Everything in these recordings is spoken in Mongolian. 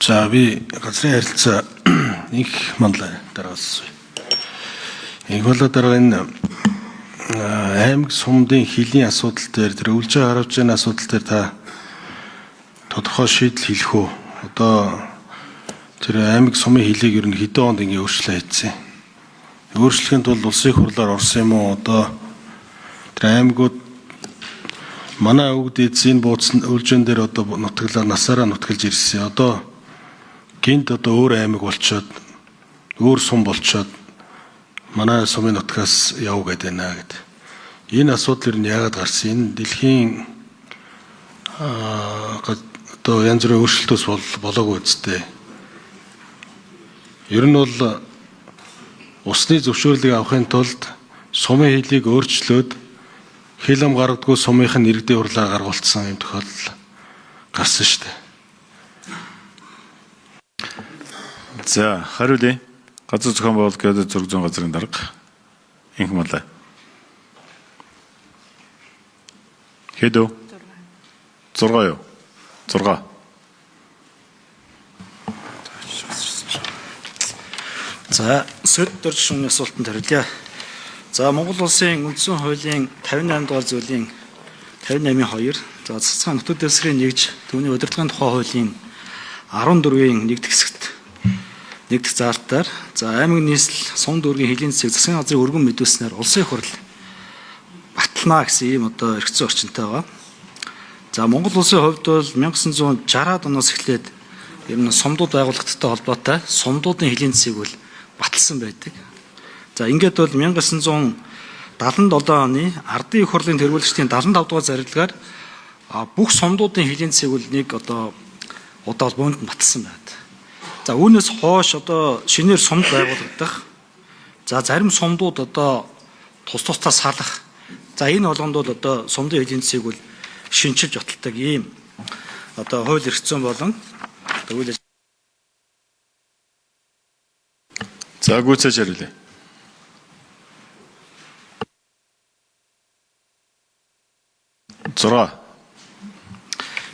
За би газрын харилцаа их манлаа дараас. Их болоо дараа энэ аймаг сумдын хилийн асуудал дээр тэр өвлж харуулж байгаа асуудал дээр та тодорхой шийдэл хэлэх үү? Одоо тэр аймаг сумын хилийг ер нь хэдэн онд ингэ өөрчлөлт хийсэн. Өөрчлөхийн тулд улсын хурлаар орсон юм уу? Одоо тэр аймагуд манай өвгд эзэн бууцсан үлжэн дээр одоо нутаглаа насаараа нутгалж ирсэн. Одоо гинт одоо өөр аймаг болчоод өөр сум болчоод манай сумын нутгаас яв гэдэг байна гэдэг. Энэ асуудал ер нь яагаад гарсан? Энэ дэлхийн одоо янз бүрийн өөрчлөлтөөс болоогүй үстэй. Ер нь бол усны зөвшөөрлийг авахын тулд сумын хилийг өөрчлөөд хил ам гаргадгүй сумынх нь иргэдийн хурлаар гаргуулсан юм тохиолдол гарсан шүү дээ. За хариулъя. Газар зохион байгуулалт гэдэг зураг зүүн газрын дарга инх малаа. Хэдөө? 6 юу? 6. За сөрд дөрж шүүний асуултанд хариулъя. За Монгол улсын үндсэн хуулийн 58 дугаар зүйлийн 58-2 за цэцгийн нутаг дэвсгэрийн нэгж түүний удирдлагын тухай хуулийн 14-ийн 1-р хэсэгт 1-р заалтаар за аймаг нийслэл сум дүүргийн хилийн засаг засгийн газрын өргөн мэдүүлснээр улсын их хурл батална гэсэн ийм одоо эргэцэн орчинтой байгаа. За Монгол улсын хувьд бол 1960-аад оноос эхлээд ер нь сумдууд байгуулагдталтай холбоотой сумдуудын хилийн засгийг бол баталсан байдаг. За ингээд бол 1977 оны Ардын их хурлын тэргүүлэгчдийн 75 дугаар зарилгаар бүх сумдуудын хилийн засгийг бол нэг одоо удаа боонд баталсан байна. За үүнээс хойш одоо шинээр сумд байгуулагдах. За зарим сумдууд одоо тус тусдаа салах. За энэ болгонд бол одоо сумдын эдийн засгийг бол шинжилж баталдаг ийм одоо хууль эрх зүйн болон үйл За гүйцээж хариулъя.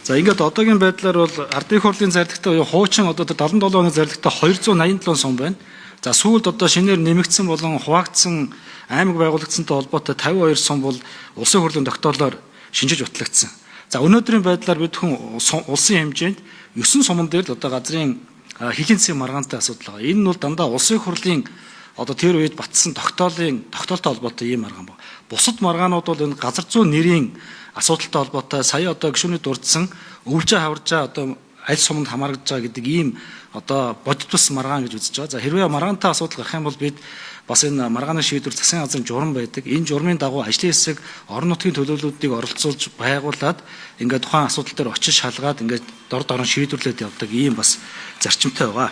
За ингээд одоогийн байдлаар бол Ардын их хурлын зарилгатай хуучин одоо 77 оны зарилгатай 287 сум байна. За сүүлд одоо шинээр нэмэгдсэн болон хуваагдсан аймаг байгуулагдсантай холбоотой 52 сум бол улсын хурлын тогтоолоор шинжиж батлагдсан. За өнөөдрийн байдлаар бид хүн улсын хэмжээнд 9 суман дээр л одоо газрын хилийн засгийн маргаантай асуудал байгаа. Энэ нь бол дандаа улсын хурлын одоо тэр үед батсан тогтоолтой холбоотой ийм маргаан байна. Бусад маргаанууд бол энэ газар зүйн нэрийн асуудалтай холбоотой сая одоо гишүүний дурдсан өвлжөө хаваржаа одоо аль суманд хамаарж байгаа гэдэг ийм одоо бодит бус маргаан гэж үзэж байгаа. За хэрвээ маргаантай асуудал гарах юм бол бид бас энэ маргааны шийдвэр засгийн газрын журам байдаг. Энэ журмын дагуу ажлын хэсэг орон нутгийн төлөөллүүдийг оролцуулж байгуулад ингээд тухайн асуудал дээр очиж шалгаад ингээд дор дорн шийдвэрлээд явдаг ийм бас зарчимтай байгаа.